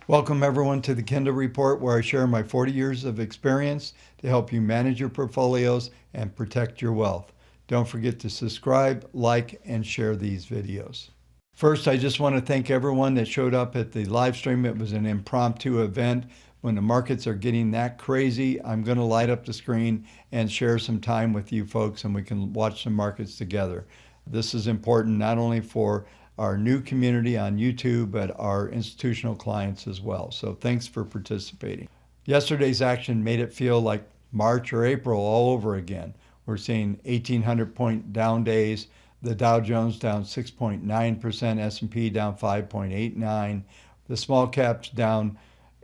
Welcome everyone to the Kindle Report, where I share my 40 years of experience to help you manage your portfolios and protect your wealth. Don't forget to subscribe, like, and share these videos. First, I just want to thank everyone that showed up at the live stream. It was an impromptu event. When the markets are getting that crazy, I'm going to light up the screen and share some time with you folks, and we can watch the markets together. This is important not only for our new community on YouTube, but our institutional clients as well. So thanks for participating. Yesterday's action made it feel like March or April all over again. We're seeing 1,800 point down days. The Dow Jones down 6.9%, S&P down 5.89%, the small caps down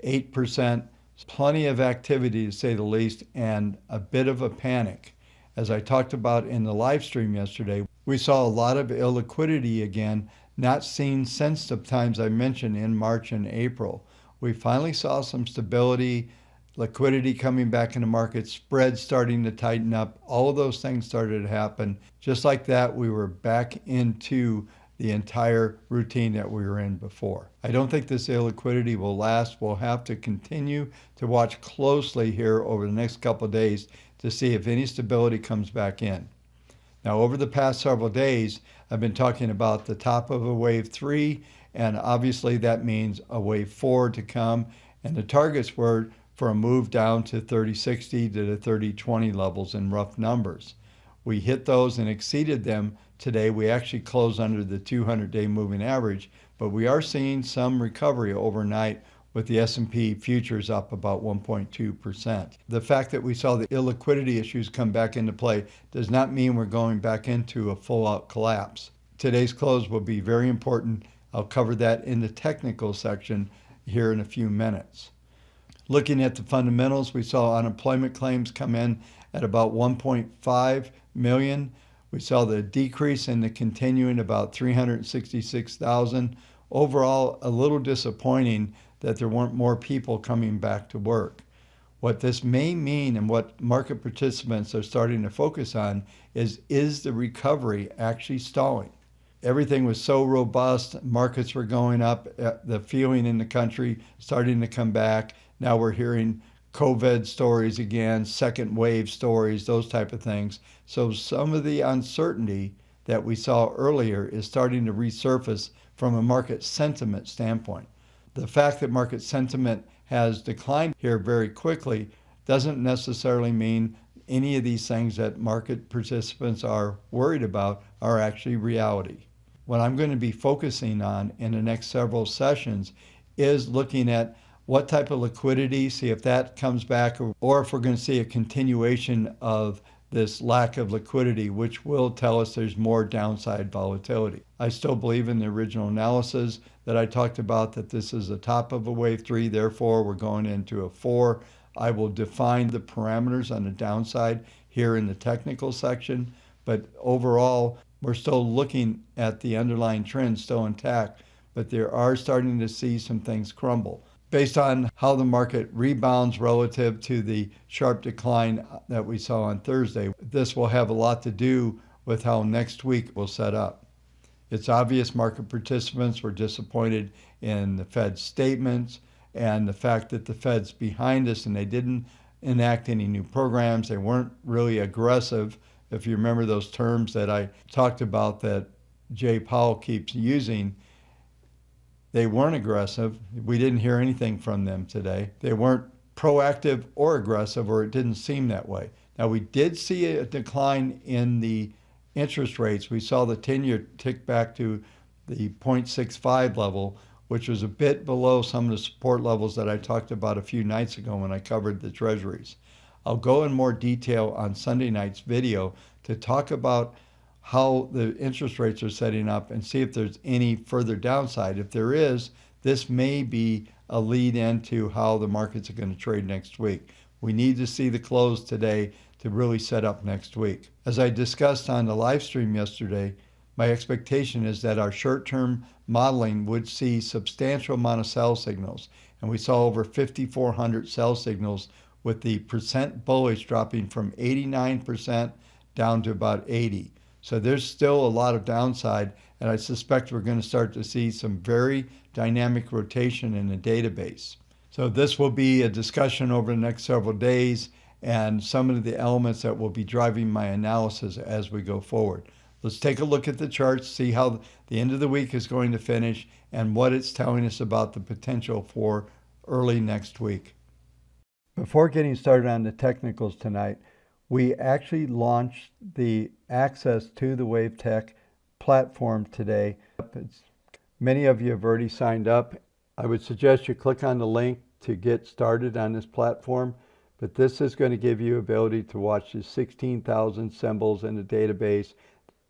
8%. Plenty of activity to say the least, and a bit of a panic. As I talked about in the live stream yesterday, we saw a lot of illiquidity again, not seen since the times I mentioned in March and April. We finally saw some stability, liquidity coming back in the market, spreads starting to tighten up. All of those things started to happen. Just like that, we were back into the entire routine that we were in before. I don't think this illiquidity will last. We'll have to continue to watch closely here over the next couple of days to see if any stability comes back in. Now, over the past several days, I've been talking about the top of a wave 3, and obviously that means a wave 4 to come, and the targets were for a move down to 3060 to the 3020 levels in rough numbers. We hit those and exceeded them today. We actually closed under the 200-day moving average, but we are seeing some recovery overnight with the S&P futures up about 1.2%. The fact that we saw the illiquidity issues come back into play does not mean we're going back into a full-out collapse. Today's close will be very important. I'll cover that in the technical section here in a few minutes. Looking at the fundamentals, we saw unemployment claims come in at about 1.5 million. We saw the decrease in the continuing about 366,000. Overall, a little disappointing that there weren't more people coming back to work. What this may mean and what market participants are starting to focus on is the recovery actually stalling? Everything was so robust, markets were going up, the feeling in the country starting to come back. Now we're hearing COVID stories again, second wave stories, those type of things. So some of the uncertainty that we saw earlier is starting to resurface from a market sentiment standpoint. The fact that market sentiment has declined here very quickly doesn't necessarily mean any of these things that market participants are worried about are actually reality. What I'm going to be focusing on in the next several sessions is looking at what type of liquidity, see if that comes back, or if we're going to see a continuation of this lack of liquidity, which will tell us there's more downside volatility. I still believe in the original analysis that I talked about, that this is the top of a wave 3, therefore we're going into a 4. I will define the parameters on the downside here in the technical section, but overall, we're still looking at the underlying trends still intact, but there are starting to see some things crumble. Based on how the market rebounds relative to the sharp decline that we saw on Thursday, this will have a lot to do with how next week will set up. It's obvious market participants were disappointed in the Fed's statements and the fact that the Fed's behind us and they didn't enact any new programs. They weren't really aggressive. If you remember those terms that I talked about that Jay Powell keeps using, they weren't aggressive. We didn't hear anything from them today. They weren't proactive or aggressive, or it didn't seem that way. Now, we did see a decline in the interest rates. We saw the 10-year tick back to the 0.65 level, which was a bit below some of the support levels that I talked about a few nights ago when I covered the treasuries. I'll go in more detail on Sunday night's video to talk about how the interest rates are setting up and see if there's any further downside. If there is, this may be a lead into how the markets are going to trade next week. We need to see the close today to really set up next week. As I discussed on the live stream yesterday, my expectation is that our short-term modeling would see substantial amount of sell signals. And we saw over 5,400 sell signals, with the percent bullish dropping from 89% down to about 80. So there's still a lot of downside, and I suspect we're going to start to see some very dynamic rotation in the database. So this will be a discussion over the next several days and some of the elements that will be driving my analysis as we go forward. Let's take a look at the charts, see how the end of the week is going to finish and what it's telling us about the potential for early next week. Before getting started on the technicals tonight, we actually launched the access to the WaveTech platform today. Many of you have already signed up. I would suggest you click on the link to get started on this platform, but this is going to give you ability to watch the 16,000 symbols in the database.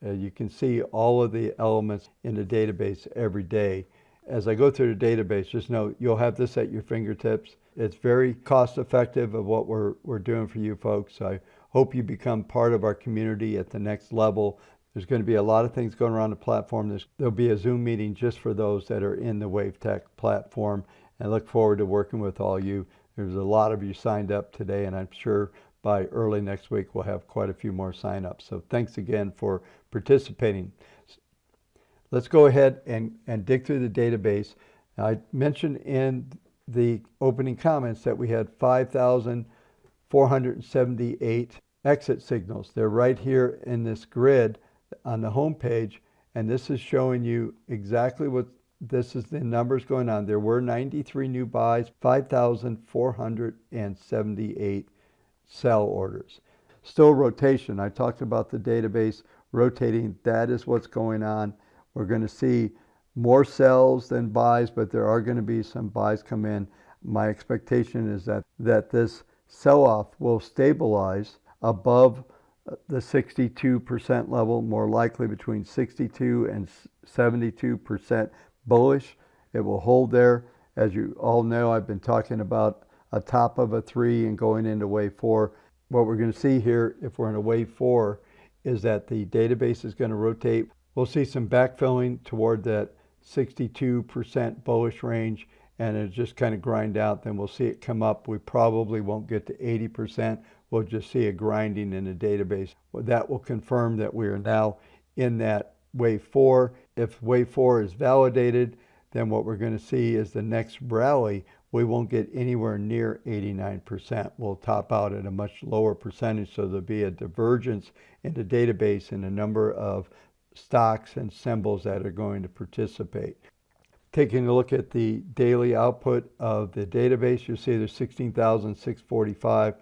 You can see all of the elements in the database every day. As I go through the database, just know you'll have this at your fingertips. It's very cost effective of what we're doing for you folks. I hope you become part of our community at the next level. There's going to be a lot of things going around the platform. There'll be a Zoom meeting just for those that are in the WaveTech platform. I look forward to working with all you. There's a lot of you signed up today, and I'm sure by early next week we'll have quite a few more sign-ups. So thanks again for participating. Let's go ahead and dig through the database. Now, I mentioned in the opening comments that we had 5,478 exit signals. They're right here in this grid on the home page, and this is showing you exactly what this is the numbers going on. There were 93 new buys, 5,478 sell orders. Still rotation. I talked about the database rotating. That is what's going on. We're going to see more sells than buys, but there are going to be some buys come in. My expectation is that this sell-off will stabilize above the 62% level, more likely between 62 and 72% bullish. It will hold there. As you all know, I've been talking about a top of a 3 and going into wave 4. What we're going to see here, if we're in a wave 4, is that the database is going to rotate. We'll see some backfilling toward that 62% bullish range, and it just kind of grind out. Then we'll see it come up. We probably won't get to 80%. We'll just see a grinding in the database. That will confirm that we are now in that wave 4. If wave 4 is validated, then what we're going to see is the next rally, we won't get anywhere near 89%. We'll top out at a much lower percentage, so there'll be a divergence in the database in the number of stocks and symbols that are going to participate. Taking a look at the daily output of the database, you'll see there's 16,645.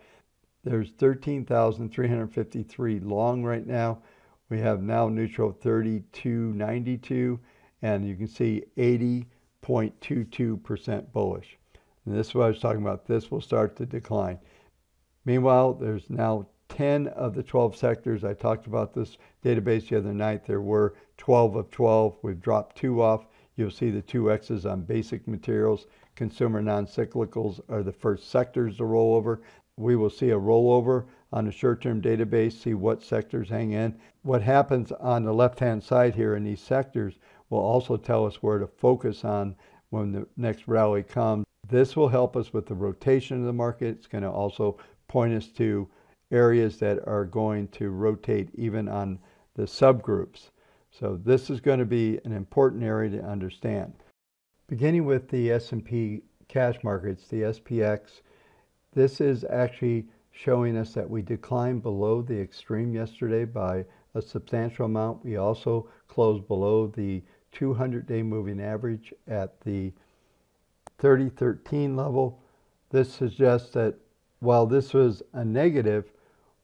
There's 13,353 long right now. We have now neutral 3292, and you can see 80.22% bullish. And this is what I was talking about. This will start to decline. Meanwhile, there's now 10 of the 12 sectors. I talked about this database the other night. There were 12 of 12. We've dropped 2 off. You'll see the 2 X's on basic materials. Consumer non-cyclicals are the first sectors to roll over. We will see a rollover on the short-term database, see what sectors hang in. What happens on the left-hand side here in these sectors will also tell us where to focus on when the next rally comes. This will help us with the rotation of the market. It's going to also point us to areas that are going to rotate even on the subgroups. So this is going to be an important area to understand. Beginning with the S&P cash markets, the SPX, this is actually showing us that we declined below the extreme yesterday by a substantial amount. We also closed below the 200-day moving average at the 3013 level. This suggests that while this was a negative,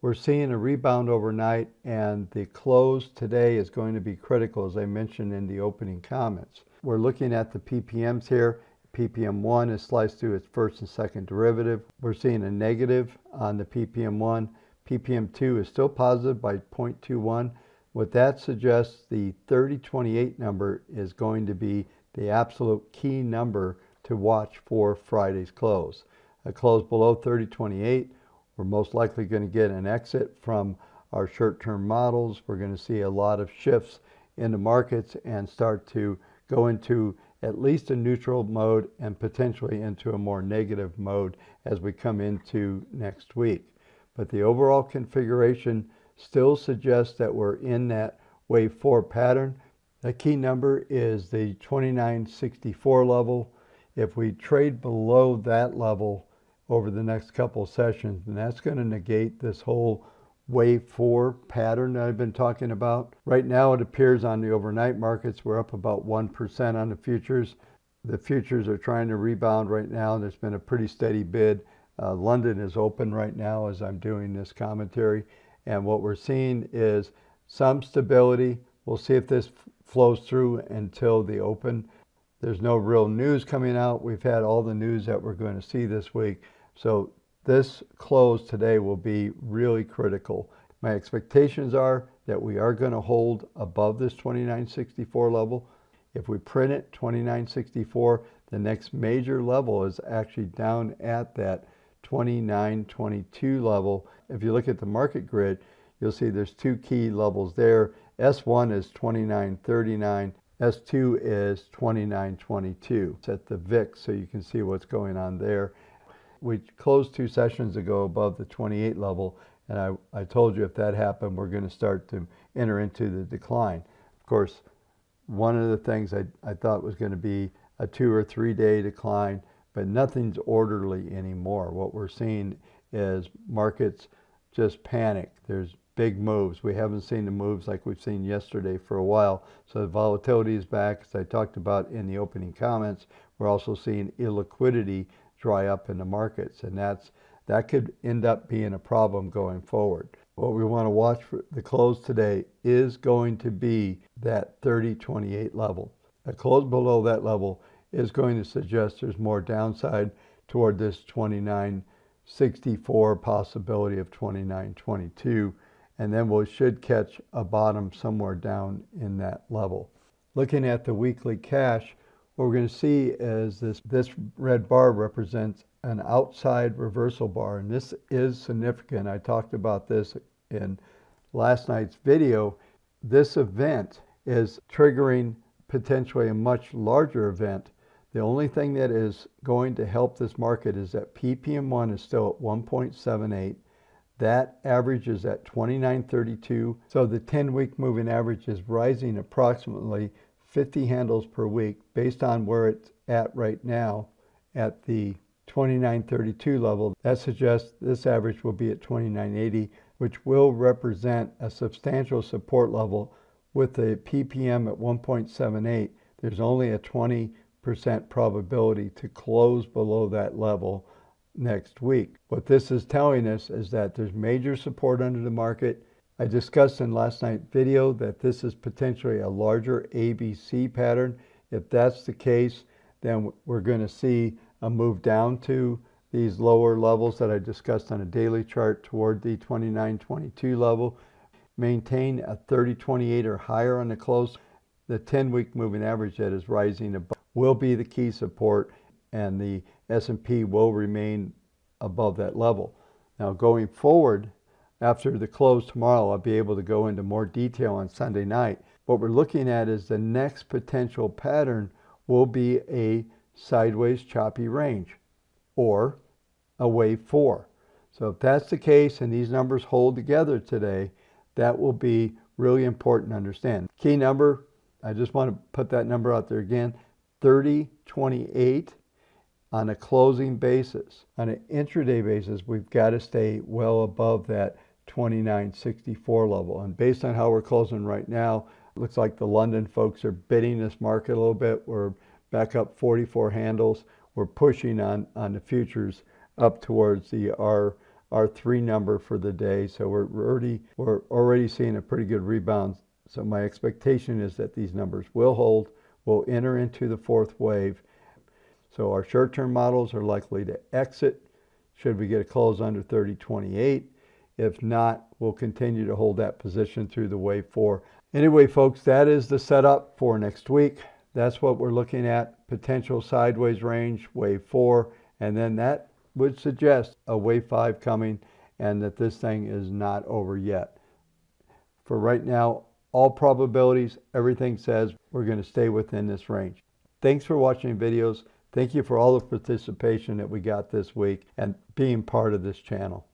we're seeing a rebound overnight, and the close today is going to be critical, as I mentioned in the opening comments. We're looking at the PPMs here. PPM1 is sliced through its first and second derivative. We're seeing a negative on the PPM1. PPM2 is still positive by 0.21. What that suggests, the 3028 number is going to be the absolute key number to watch for Friday's close. A close below 3028, we're most likely going to get an exit from our short-term models. We're going to see a lot of shifts in the markets and start to go into at least a neutral mode and potentially into a more negative mode as we come into next week. But the overall configuration still suggests that we're in that wave 4 pattern. The key number is the 2964 level. If we trade below that level over the next couple sessions, then that's going to negate this whole wave 4 pattern that I've been talking about. Right now it appears on the overnight markets we're up about 1% on the futures. The futures are trying to rebound right now. There's been a pretty steady bid. London is open right now as I'm doing this commentary, and what we're seeing is some stability. We'll see if this flows through until the open. There's no real news coming out. We've had all the news that we're going to see this week, so this close today will be really critical. My expectations are that we are going to hold above this 2964 level. If we print it 2964, the next major level is actually down at that 2922 level. If you look at the market grid, you'll see there's two key levels there. S1 is 2939, S2 is 2922. It's at the VIX, so you can see what's going on there. We closed 2 sessions ago above the 28 level, and I told you if that happened, we're going to start to enter into the decline. Of course, one of the things I thought was going to be a 2 or 3 day decline, but nothing's orderly anymore. What we're seeing is markets just panic. There's big moves. We haven't seen the moves like we've seen yesterday for a while. So the volatility is back. As I talked about in the opening comments, we're also seeing illiquidity dry up in the markets, and that could end up being a problem going forward. What we want to watch for the close today is going to be that 3028 level. A close below that level is going to suggest there's more downside toward this 2964 possibility of 2922, and then we should catch a bottom somewhere down in that level. Looking at the weekly cash, what we're going to see is this red bar represents an outside reversal bar, and this is significant. I talked about this in last night's video. This event is triggering potentially a much larger event. The only thing that is going to help this market is that PPM1 is still at 1.78. That average is at 2932. So the 10-week moving average is rising approximately 50 handles per week based on where it's at right now at the 2932 level. That suggests this average will be at 2980, which will represent a substantial support level. With the PPM at 1.78, there's only a 20% probability to close below that level next week. What this is telling us is that there's major support under the market. I discussed in last night's video that this is potentially a larger ABC pattern. If that's the case, then we're going to see a move down to these lower levels that I discussed on a daily chart toward the 2922 level. Maintain a 3028 or higher on the close. The 10-week moving average that is rising above will be the key support, and the S&P will remain above that level. Now going forward, after the close tomorrow, I'll be able to go into more detail on Sunday night. What we're looking at is the next potential pattern will be a sideways choppy range or a wave 4. So if that's the case and these numbers hold together today, that will be really important to understand. Key number, I just want to put that number out there again, 3028 on a closing basis. On an intraday basis, we've got to stay well above that 2964 level. And based on how we're closing right now, it looks like the London folks are bidding this market a little bit. We're back up 44 handles. We're pushing on the futures up towards the R3 number for the day. So we're already seeing a pretty good rebound. So my expectation is that these numbers will hold. We'll enter into the fourth wave. So our short-term models are likely to exit should we get a close under 3028. If not, we'll continue to hold that position through the wave 4. Anyway, folks, that is the setup for next week. That's what we're looking at. Potential sideways range, wave 4, and then that would suggest a wave 5 coming and that this thing is not over yet. For right now, all probabilities, everything says we're going to stay within this range. Thanks for watching videos. Thank you for all the participation that we got this week and being part of this channel.